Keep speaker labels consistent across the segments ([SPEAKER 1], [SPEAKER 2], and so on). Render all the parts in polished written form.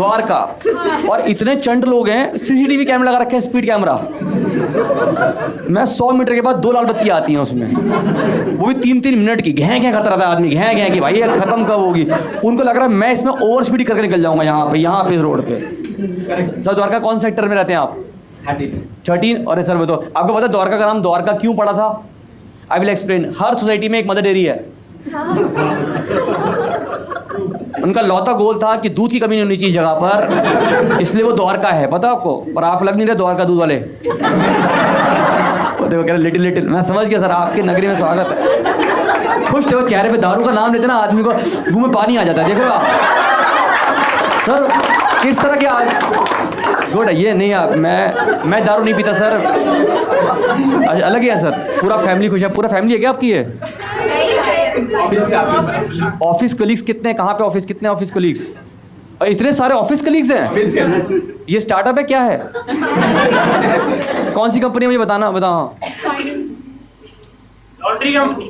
[SPEAKER 1] द्वारका, और इतने चंड लोग हैं, सीसीटीवी कैमरा लगा रखे हैं, स्पीड कैमरा। मैं 100 मीटर के बाद 2 लाल बत्ती आती हैं उसमें, वो भी 3-3 मिनट की। घै घै करता रहता है आदमी, घै घै की, भाई ये खत्म कब होगी। उनको लग रहा है मैं इसमें ओवर स्पीड करके निकल जाऊंगा यहाँ पे इस रोड पे। सर द्वारका कौन सेक्टर में रहते हैं आप? 13। और सर वो तो आपको पता है द्वारका का नाम द्वारका क्यों पड़ा था? I will explain. Her society में एक मदर डेयरी है। उनका लौता गोल था कि दूध की कमी नहीं होनी चाहिए जगह पर, इसलिए वो द्वारका है। पता आपको? पर आप लग नहीं रहे द्वारका दूध वाले। वो देखो कह रहे लिटिल लिटिल। मैं समझ गया सर, आपके नगरी में स्वागत है। खुश थे वो, चेहरे पे दारू का नाम लेते ना आदमी को मुंह में पानी आ जाता है। देखो आप सर किस तरह के आज गुड है ये। नहीं आप मैं दारू नहीं पीता सर, अलग ही है सर। पूरा फैमिली खुश है। पूरा फैमिली है क्या आपकी? ये ऑफिस कलीग्स कितने हैं? कहाँ पे ऑफिस? कितने ऑफिस कलीग्स? इतने सारे ऑफिस कलीग्स हैं। ये स्टार्टअप है क्या है? कौन सी कंपनी है मुझे बताना, बताओ।
[SPEAKER 2] Laundry company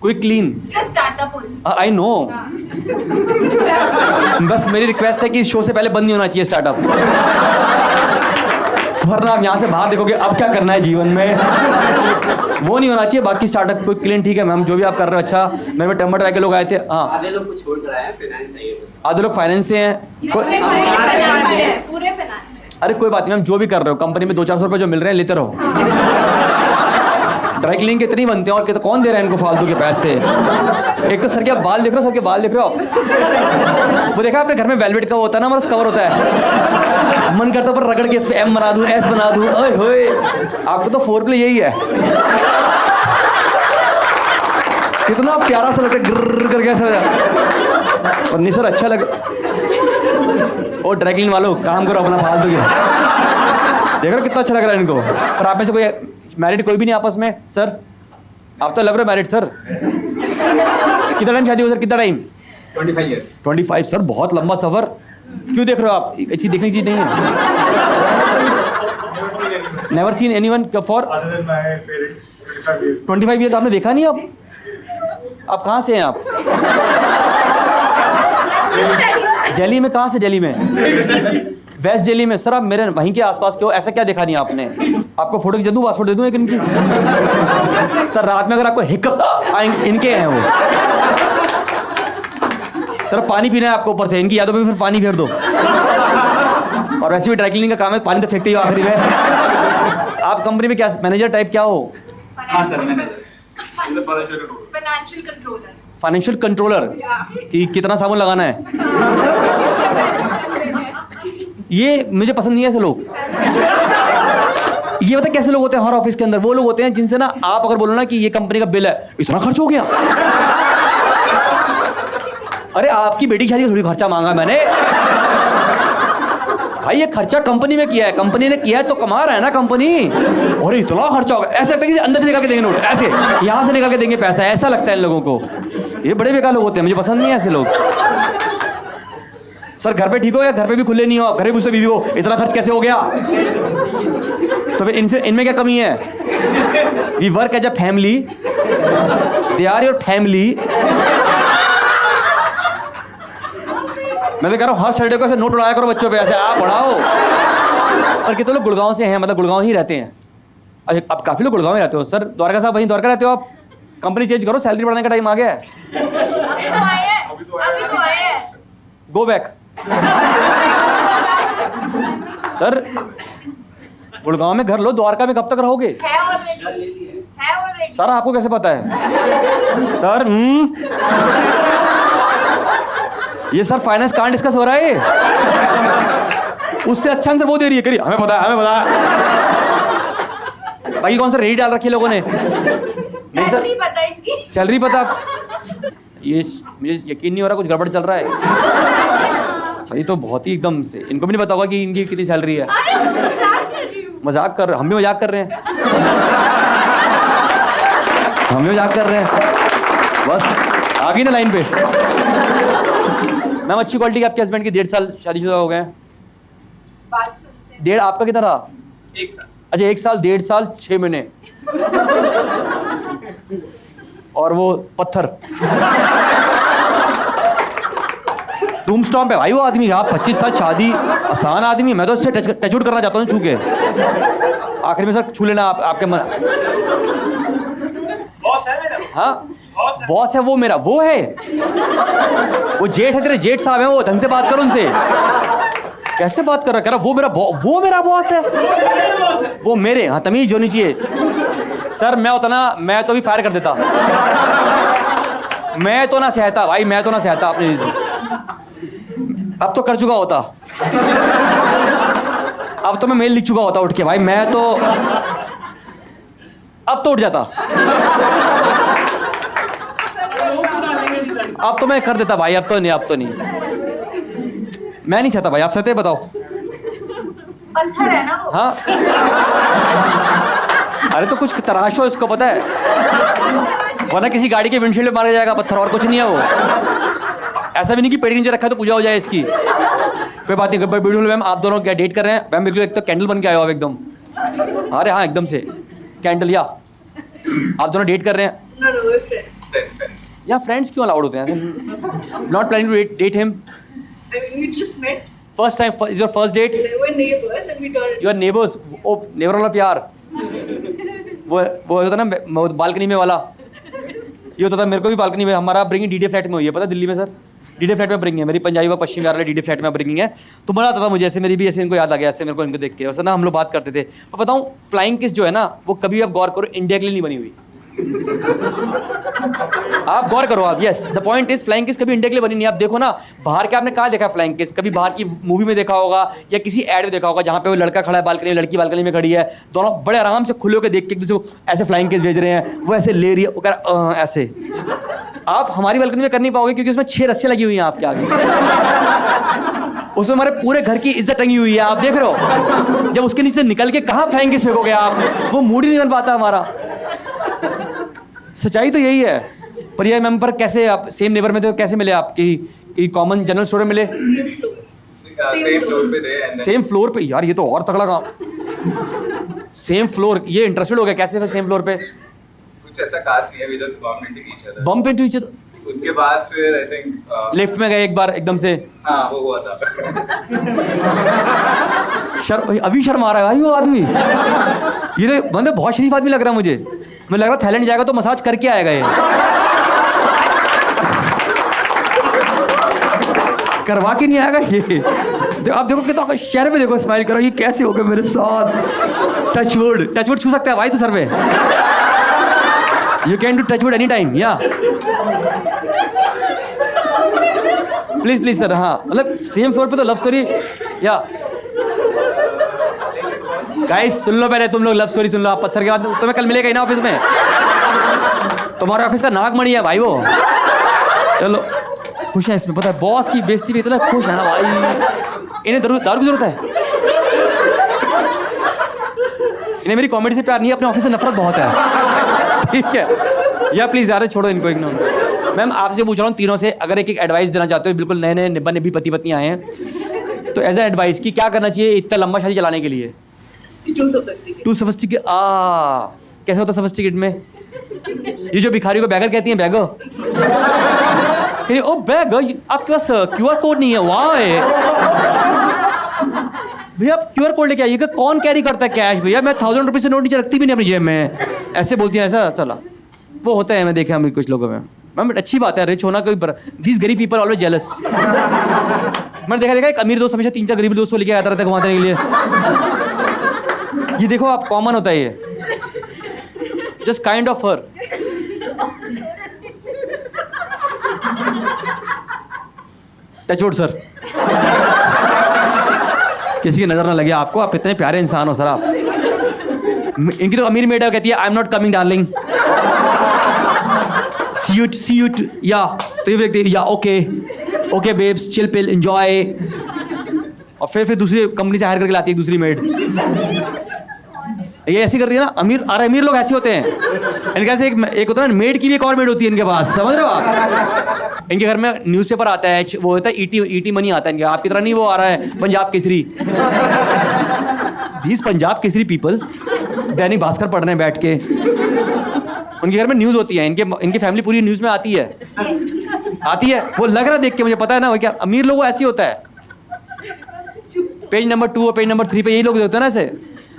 [SPEAKER 1] quick clean
[SPEAKER 2] startup.
[SPEAKER 1] I know. बस मेरी रिक्वेस्ट है कि इस शो से पहले बंद नहीं होना चाहिए स्टार्टअप, वरना आप यहाँ से बाहर देखोगे अब क्या करना है जीवन में, वो नहीं होना चाहिए। बाकी स्टार्टअप क्विक क्लीन ठीक है मैम, जो भी आप कर रहे हो अच्छा। मेरे में टमाटर के लोग आए थे। हाँ
[SPEAKER 3] आधे लोग को छोड़ कर आए हैं, फाइनेंस है ये बस।
[SPEAKER 1] आधे लोग फाइनेंस से हैं।
[SPEAKER 2] पूरे फाइनेंस।
[SPEAKER 1] अरे कोई बात नहीं मैम, जो भी कर रहे हो कंपनी में 200-400 रुपये जो मिल रहे हैं लेते रहो। ड्राई क्लीनिंग कितनी बनते हैं और कौन दे रहा है इनको फालतू के पैसे? एक तो सर के आप बाल देख रहे हो, सर के बाल देख रहे हो आप? वो देखा आपने घर में वेलवेट का होता है ना, हमारा कवर होता है, मन करता है पर रगड़ के इस पे एम बना दूं, एस बना दूं। ओए होए, आपको तो 4 प्ले यही है। कितना प्यारा सा लगता है, गिर करके ऐसा। और नहीं सर अच्छा लगे। ओ ड्राई क्लीन वालों काम करो अपना फालतू के। देख रहे हो कितना अच्छा लग रहा है इनको। पर आप में से कोई मैरिड कोई भी नहीं आपस में? सर आप तो लग रहे हो मैरिड सर। कितना टाइम शादी हो सर? कितना टाइम?
[SPEAKER 3] 25 years।
[SPEAKER 1] 25 सर, बहुत लंबा सफर। क्यों देख रहे हो आप? अच्छी देखने की चीज नहीं है। Never seen anyone for 25 years. आपने देखा नहीं? आप कहाँ से हैं आप? दिल्ली में? कहाँ से दिल्ली में? वेस्ट दिल्ली में। सर आप मेरे वहीं के आसपास के हो, ऐसा क्या देखा नहीं आपने? आपको फोटो खींच दूं, पासपोर्ट दे दूं एक इनकी? सर रात में अगर आपको हिकअप्स आएंगे, इनके हैं वो। सर पानी पीना है आपको ऊपर से, इनकी यादों में फिर पानी फेर दो। और वैसे भी ड्राई क्लीनिंग का काम है, पानी तो फेंकते ही हो आखिरी में। आप कंपनी में क्या मैनेजर टाइप क्या हो? Financial controller. कि कितना साबुन लगाना है? ये मुझे पसंद नहीं है ऐसे लोग। ये पता कैसे लोग होते हैं हर ऑफिस के अंदर? वो लोग होते हैं जिनसे ना आप अगर बोलो ना कि ये कंपनी का बिल है, इतना खर्च हो गया। अरे आपकी बेटी की शादी का थोड़ी खर्चा मांगा मैंने भाई, ये खर्चा कंपनी में किया है, कंपनी ने किया है तो कमा रहा है ना कंपनी। और इतना खर्चा होगा, ऐसा लगता है कि अंदर से निकाल के देंगे नोट, ऐसे यहां से निकाल के देंगे पैसा, ऐसा लगता है इन लोगों को। ये बड़े बेकार लोग होते हैं, मुझे पसंद नहीं है ऐसे लोग। सर घर पे ठीक हो या घर पे भी खुले नहीं हो? घर पे मुझसे बीवी हो, इतना खर्च कैसे हो गया? तो फिर इनमें क्या कमी है? We work as a family, they are your family. मैं तो कह रहा हूँ हर सैटरडे को ऐसे नोट उड़ाया करो बच्चों पे, ऐसे आप पढ़ाओ। और कितने लोग गुड़गांव से हैं, मतलब गुड़गांव ही रहते हैं? अच्छा अब काफी लोग गुड़गांव में रहते हो। सर द्वारका साहब वहीं द्वारका रहते हो आप? कंपनी चेंज करो, सैलरी बढ़ाने का टाइम आ गया है। Go back. सर गुड़गांव में घर लो, द्वारका में कब तक रहोगे? सर आपको कैसे पता है? सर ये सर फाइनेंस कांड डिस्कस हो रहा है। उससे अच्छा से वो दे रही है, करिए हमें पता है, हमें पता है। बाकी कौन सा रेडी डाल रखी है लोगों ने? नहीं सर सैलरी पता। ये मुझे यकीन नहीं हो रहा कुछ गड़बड़ चल रहा है। सही तो बहुत ही एकदम से, इनको भी नहीं पता होगा कि इनकी कितनी सैलरी है। मजाक कर रहे, हम भी मजाक कर रहे हैं, हम भी मजाक कर रहे हैं। बस आ गई ना लाइन पे। मैम अच्छी क्वालिटी के आपके हस्बैंड की 1.5 साल शादीशुदा हो गए?
[SPEAKER 2] बात सुनते हैं।
[SPEAKER 1] 1.5 आपका कितना रहा?
[SPEAKER 3] 1 साल।
[SPEAKER 1] अच्छा 1 साल, 1.5 साल 6 महीने। और वो पत्थर। टूम स्टॉम्प है भाई वो आदमी। आप 25 साल शादी, आसान आदमी। मैं तो उससे टच आउट करना चाहता हूँ छू के। आखिर में सर छू लेना आपके मन।
[SPEAKER 3] बॉस है मेरा।
[SPEAKER 1] हाँ बॉस है वो मेरा, वो है, वो जेठ है तेरे, जेठ साहब है वो। ढंग से बात करो उनसे। कैसे बात कर रहा? कह रहा वो मेरा बॉस है। वो मेरे, हाँ तमीज होनी चाहिए सर। मैं होता ना, मैं तो भी फायर कर देता। मैं तो ना सहता भाई, मैं तो ना सहता अपनी। अब तो कर चुका होता, अब तो मैं मेल लिख चुका होता उठ के भाई। मैं तो अब तो उठ जाता, अब तो मैं कर देता भाई। अब तो नहीं, अब तो नहीं। मैं नहीं सहता भाई। आप सहते बताओ?
[SPEAKER 2] पत्थर है ना वो।
[SPEAKER 1] हाँ अरे तो कुछ तराशो इसको, पता है, वरना किसी गाड़ी के विंडशील्ड में मारा जाएगा पत्थर, और कुछ नहीं है वो। ऐसा भी नहीं कि पेड़ के नीचे रखा है तो पूजा हो जाए इसकी। कोई बात नहीं। ब्यूटीफुल मैम, आप दोनों क्या डेट कर रहे हैं? मैम बिल्कुल एक तो कैंडल बन के आए हो आप एकदम। अरे हाँ एकदम से कैंडल। या आप दोनों डेट कर रहे हैं?
[SPEAKER 2] No, we're friends.
[SPEAKER 3] Friends.
[SPEAKER 1] या फ्रेंड्स क्यों अलाउड होते हैं? Not planning to date him?
[SPEAKER 2] I mean, we just met.
[SPEAKER 1] First time is your first date?
[SPEAKER 2] We were neighbors and we turned.
[SPEAKER 1] Your neighbours? ओ neighbour वाला प्यार, वो होता ना बालकनी में वाला। ये होता था मेरे को भी बालकनी में। हमारा ब्रिंगिंग डीडे फ्लैट में हुई है, पता दिल्ली में सर। डीडे फ्लैट में ब्रिंग है मेरी, पंजाबी व पश्चिमी वाले डीडे फ्लैट में ब्रिंगिंग है। तो मजा आता था मुझे, ऐसे मेरी भी ऐसे इनको याद आ गया, ऐसे मेरे को इनको देख के। वैसे ना हम लोग बात करते थे। पर बताऊँ, फ्लाइंग किस जो है ना, वो कभी आप गौर करो इंडिया के लिए नहीं बनी हुई। आप गौर करो आप। Yes the point is, flying kiss कभी इंडिया के लिए बनी नहीं। आप देखो ना बाहर के, आपने कहाँ देखा फ्लाइंग किस? कभी बाहर की मूवी में देखा होगा या किसी एड में देखा होगा, जहाँ पे वो लड़का खड़ा है बालकनी में, लड़की बालकनी में खड़ी है, दोनों बड़े आराम से खुले होकर देख के एक दूसरे को ऐसे फ्लाइंग किस भेज रहे हैं। वो ऐसे ले रही है, वो कह रहा ऐसे। आप हमारी बालकनी में कर नहीं पाओगे क्योंकि उसमें 6 रस्सियाँ लगी हुई हैं आपके आगे। उसमें हमारे पूरे घर की इज्जत टंगी हुई है, आप देख रहे हो। जब उसके नीचे निकल के कहाँ फ्लाइंग किस फेंकोगे आप? वो मूड ही नहीं बन पाता हमारा। सच्चाई तो यही है। पर ये मैम, पर कैसे आप सेम नेबर में थे, कैसे मिले आप? कि कॉमन जनरल स्टोर में मिले?
[SPEAKER 2] Same floor.
[SPEAKER 3] Same floor पे थे and then
[SPEAKER 1] सेम फ्लोर पे? यार ये तो और तगड़ा काम। सेम फ्लोर, ये इंटरेस्टेड हो गया कैसे फिर सेम फ्लोर पे?
[SPEAKER 3] कुछ ऐसा खास नहीं है, we just bumped into each other.
[SPEAKER 1] Bump into each other?
[SPEAKER 3] उसके बाद फिर I think
[SPEAKER 1] लिफ्ट में गए एक बार एकदम से?
[SPEAKER 3] हाँ वो हुआ था।
[SPEAKER 1] अभी शर्म आ रहा है भाई वो आदमी। ये तो मतलब बहुत शरीफ आदमी लग रहा है मुझे। मुझे लग रहा है थाईलैंड जाएगा तो मसाज करके आएगा ये। करवा के नहीं आएगा ये। आप देखो कितना शहर में, देखो स्माइल करो, ये कैसे हो गया मेरे साथ। टचवुड छू सकता है भाई तो सर पे। You can do touchwood any time. Yeah please sir. हाँ मतलब सेम फ्लोर पे तो लव स्टोरी। या गाइस सुन लो पहले, तुम लोग लव स्टोरी सुन लो। आप पत्थर के बाद तुम्हें कल मिलेगा ही ना ऑफिस में। तुम्हारे ऑफिस का नागमणि है भाई वो। चलो खुश है इसमें, पता है बॉस की बेइज्जती पे इतना खुश है ना भाई। इन्हें दारू की जरूरत है। इन्हें मेरी कॉमेडी से प्यार नहीं है, अपने ऑफिस से नफरत बहुत है। ठीक है या प्लीज यार छोड़ो इनको, इग्नोर। मैम आपसे पूछ रहा हूँ तीनों से, अगर एक एडवाइस देना चाहते हो, बिल्कुल नए निब्बा निब्बी पति पत्नी आए हैं, तो एज ए एडवाइस की क्या करना चाहिए इतना लंबा शादी चलाने के लिए?
[SPEAKER 2] Too sophisticated.
[SPEAKER 1] टू सफिस्टिकेट। कैसे होता सफिस्टिकेट में? ये जो भिखारी को बैगर कहती हैं, बैगर। ओ बैगर, आपके पास QR कोड नहीं है? वाह भैया आप QR कोड लेके आइए। कौन कैरी करता है कैश? भैया मैं 1000 रुपये से नोट नीचे रखती भी नहीं अपनी जेब में। ऐसे बोलती हैं ऐसा। चला वो होता है, मैं देखा हमें कुछ लोगों में। मैम अच्छी बात है, रिच होना कोई, दीज गरीब पीपल ऑलवेज जेलस। मैंने देखा एक अमीर दोस्त हमेशा 3-4 गरीब दोस्तों लेके आता रहता है घुमाने के लिए। ये देखो आप, कॉमन होता है ये। Just kind of her. Touchwood sir. किसी की नजर ना लगे आपको, आप इतने प्यारे इंसान हो सर आप। इनकी तो अमीर मेड कहती है I am not coming darling, see you ya. तो ये देखते ya okay babes chill pill enjoy. और फिर दूसरी कंपनी से हायर करके लाती है दूसरी मेड। ये ऐसी करती है ना अमीर लोग ऐसे होते हैं। इनके से एक होता है ना मेड की भी एक और मेड होती है इनके पास, समझ रहे हो आप? इनके घर में न्यूज़पेपर आता है, वो होता है ईटी मनी आता है इनके। आपकी तरह नहीं वो आ रहा है पंजाब केसरी। प्लीज पंजाब केसरी पीपल दैनिक भास्कर पढ़ रहे हैं बैठ के। उनके घर में न्यूज़ होती है, इनकी फैमिली पूरी न्यूज़ में आती है। आती है, वो लग रहा है देख के, मुझे पता है ना वो क्या अमीर लोगों ऐसी होता है। पेज नंबर 2 और पेज नंबर 3 पे यही लोग होते हैं ना ऐसे।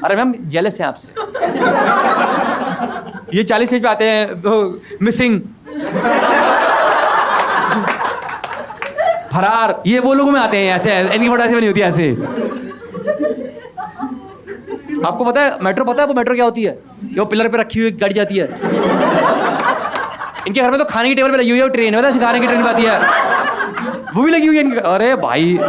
[SPEAKER 1] अरे मैम जेलस हैं आपसे। ये 40 पेज पे आते हैं मिसिंग, फरार, ये वो लोगों में आते हैं ऐसे, इनकी फोटो ऐसे नहीं होती ऐसे। आपको पता है मेट्रो, पता है वो मेट्रो क्या होती है? ये वो पिलर पे रखी हुई गाड़ी जाती है। इनके घर में तो खाने की टेबल पे लगी हुई है ट्रेन, पता है खाने की ट्रेन पे आती है, वो भी लगी हुई है इनके। अरे भाई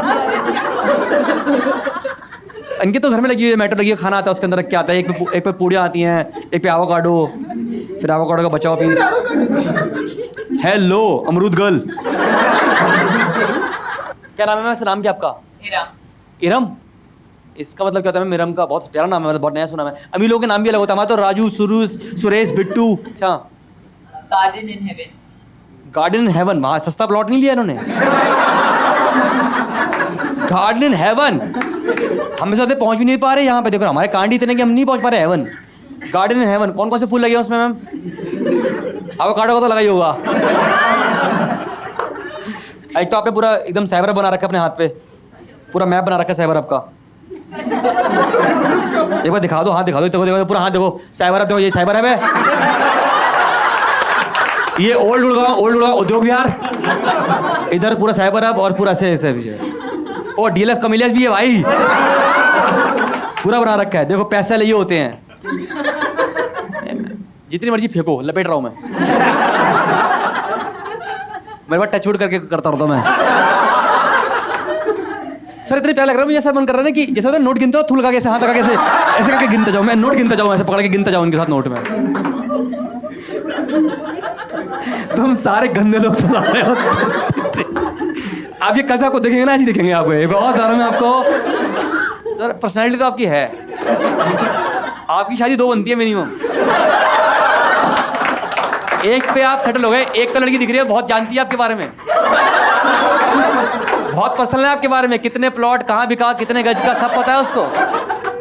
[SPEAKER 1] इनके तो घर में लगी हुई है, मेट्रो लगी है, खाना आता है उसके अंदर रख के आता है। एक पे पूड़ियाँ आती हैं, एक पे एवोकाडो, फिर एवोकाडो का बचा हुआ पीस। हेलो अमरूद गर्ल। क्या नाम है? वैसे नाम क्या आपका? इरम। इसका मतलब क्या होता है? मिरम का बहुत प्यारा नाम है, मतलब बहुत नया सुना है। अमीर लोगों के नाम भी अलग होता है। हमारा तो राजू, सुरेश, बिट्टू। अच्छा,
[SPEAKER 2] Garden in heaven.
[SPEAKER 1] Garden in heaven. वहाँ सस्ता प्लॉट नहीं लिया इन्होंने। गार्डन इन हेवन, हम सोचते पहुंच भी नहीं पा रहे यहाँ पे। देखो हमारे कांड इतने कि हम नहीं पहुंच पा रहे हेवन। गार्डन इन हेवन, कौन कौन से फूल लगे हैं उसमें मैम? एवोकाडो का तो लगा ही होगा। एक तो आपने पूरा एकदम साइबर बना रखा है अपने हाथ पे, पूरा मैप बना रखा है साइबर का। एक बार दिखा दो, हाथ दिखा दो, देखो पूरा हाथ देखो, साइबर देखो, ये साइबर है। ये ओल्ड गुड़गांव उद्योग विहार, इधर पूरा साइबर हब और पूरा ऐसे पीछे। और डीएलएफ कमिलियस भी है भाई, पूरा बना रखा है। देखो पैसे लिए होते हैं, जितनी मर्जी फेंको, लपेट रहा हूं मैं। मेरे पास टच वुड करके करता रहता हूं मैं। सर इतने प्यार लग रहा है मुझे, ऐसा मन कर रहा है ना कि जैसे होता है नोट गिनते हो, थूल लगा के ऐसे हाथ लगा के ऐसे करके गिनता जाऊं मैं, नोट गिनता जाऊं, ऐसे पकड़ के गिनता जाऊं उनके साथ नोट में। तुम सारे गंदे लोग फंसा रहे हो। आप ये कल से आपको देखेंगे ना, ऐसे दिखेंगे आपको, ये बहुत सारों में आपको। सर पर्सनैलिटी तो आपकी है, आपकी शादी 2 बनती है मिनिमम। एक पे आप सेटल हो गए, एक तो लड़की दिख रही है बहुत जानती है आपके बारे में, बहुत पर्सनल है आपके बारे में, कितने प्लॉट कहाँ बिका, कितने गज का, सब पता है उसको।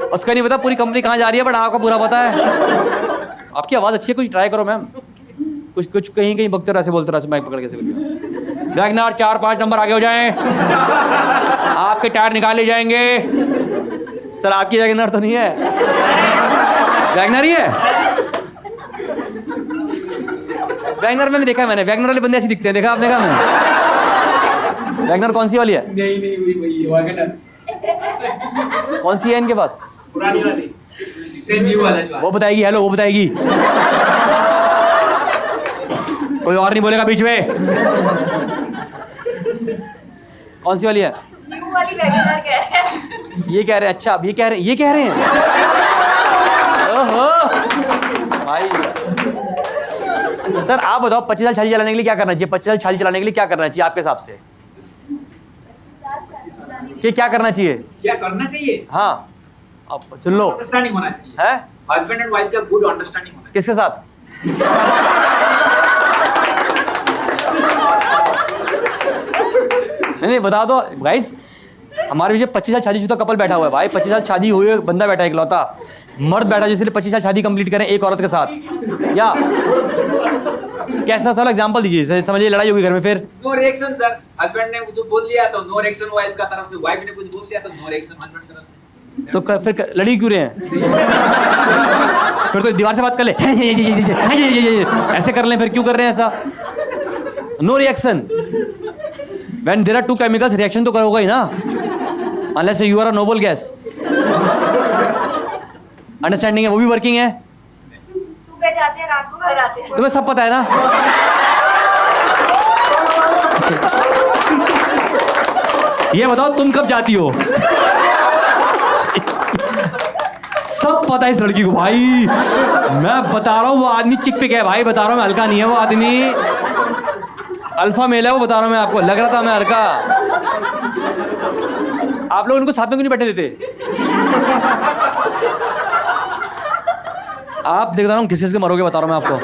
[SPEAKER 1] उसका नहीं पता पूरी कंपनी कहाँ जा रही है, बट आपको पूरा पता है। आपकी आवाज़ अच्छी है, कुछ ट्राई करो मैम। कुछ कहीं बकते रहो, ऐसे बोलते रहो, माइक पकड़ के ऐसे। वैगनर 4-5 नंबर आगे हो जाएं, आपके टायर निकाले जाएंगे। सर आपकी वैगनर तो नहीं है? वैगनर ही है। वैगनर मैंने देखा है, मैंने वैगनर वाले बंदे ऐसे दिखते हैं, देखा आपने? कहा मैं वैगनर कौन सी वाली है?
[SPEAKER 4] नहीं वही वैगनर।
[SPEAKER 1] कौन सी है इनके पास?
[SPEAKER 4] पुरानी वाली, न्यू वाला जो
[SPEAKER 1] वो बताएगी। हेलो वो बताएगी, कोई और नहीं बोलेगा बीच में। कौन सी वाली है?
[SPEAKER 2] न्यू वाली वैगनर कह रहे हैं।
[SPEAKER 1] ये कह रहे हैं। अच्छा अब ये कह रहे हैं। ओहो भाई। सर आप बताओ 25 साल शादी चलाने के लिए क्या करना चाहिए? 25 साल शादी चलाने के लिए क्या करना चाहिए आपके हिसाब से? कि क्या करना चाहिए?
[SPEAKER 4] क्या करना चाहिए?
[SPEAKER 1] हाँ अब सुन लो।
[SPEAKER 4] अंडरस्टैंडिंग होना चाहिए
[SPEAKER 1] है
[SPEAKER 4] हस्बैंड एंड वाइफ का, गुड अंडरस्टैंडिंग होना
[SPEAKER 1] किसके साथ? नहीं बता दो गाइस, हमारे पीछे 25 साल शादीशुदा कपल बैठा हुआ है भाई। 25 साल शादी हुई बंदा बैठा है, इकलौता मर्द बैठा जिसने 25 साल शादी कंप्लीट करें एक औरत के साथ। या कैसा सा एग्जांपल दीजिए, समझिए लड़ाई होगी घर में फिर।
[SPEAKER 4] नो रिएक्शन सर, हस्बैंड ने कुछ बोल दिया तो नो रिएक्शन वाइफ का तरफ से, वाइफ ने कुछ बोल दिया तो नो रिएक्शन हस्बैंड की तरफ से।
[SPEAKER 1] तो फिर लड़ी क्यों रहे हैं? फिर तो दीवार से बात कर ले, ऐसे कर लें, फिर क्यों कर रहे हैं ऐसा? No reaction. When there are 2 chemicals, reaction तो होगा ही ना, unless you are a noble gas. Understanding है, वो भी वर्किंग है।
[SPEAKER 2] सुबह जाते हैं, रात को घर आते हैं।
[SPEAKER 1] तुम्हें सब पता है ना? ये बताओ तुम कब जाती हो? सब पता है इस लड़की को भाई, मैं बता रहा हूँ। वो आदमी चिक पिक है भाई, बता रहा हूँ मैं, हल्का नहीं है वो आदमी, अल्फा मेल है वो, बता रहा हूँ मैं आपको। लग रहा था मैं हल्का। आप लोग उनको साथ में क्यों नहीं बैठे देते? आप देख रहा हूँ किस किस के मरोगे, बता रहा हूँ मैं आपको।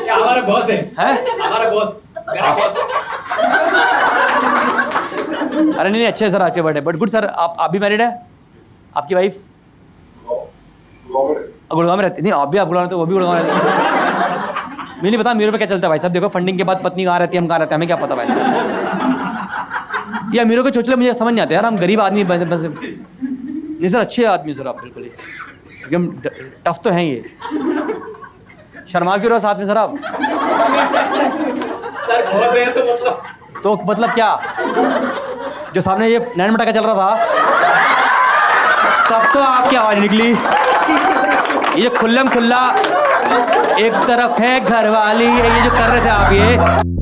[SPEAKER 4] क्या हमारा बॉस है? हमारा बॉस, मेरा बॉस।
[SPEAKER 1] अरे नहीं अच्छे सर, आपके बर्थडे, बट गुड सर। आप भी मैरिड है? आपकी वाइफ गुड़गांव में रहती? नहीं आप भी, आप गुड़गांव, तो वो भी गुड़गांव रहती है। मुझे नहीं पता अमीरों में क्या चलता है भाई साहब। देखो फंडिंग के बाद पत्नी कहाँ रहती है, हम कहाँ रहते हैं, हमें क्या पता भाई साहब। ये अमीरों के चोचले मुझे समझ नहीं आते यार, हम गरीब आदमी बस नहीं सर, अच्छे आदमी सर आप बिल्कुल ही एकदम टफ तो हैं ये। शर्मा क्यों रहो साथ में सर आप?
[SPEAKER 4] सर बहुत है तो
[SPEAKER 1] मतलब क्या, जो सामने ये नैन मटाका चल रहा था तब तो आपकी आवाज निकली। ये जो खुल्लम खुल्ला एक तरफ है घर वाली, ये जो कर रहे थे आप ये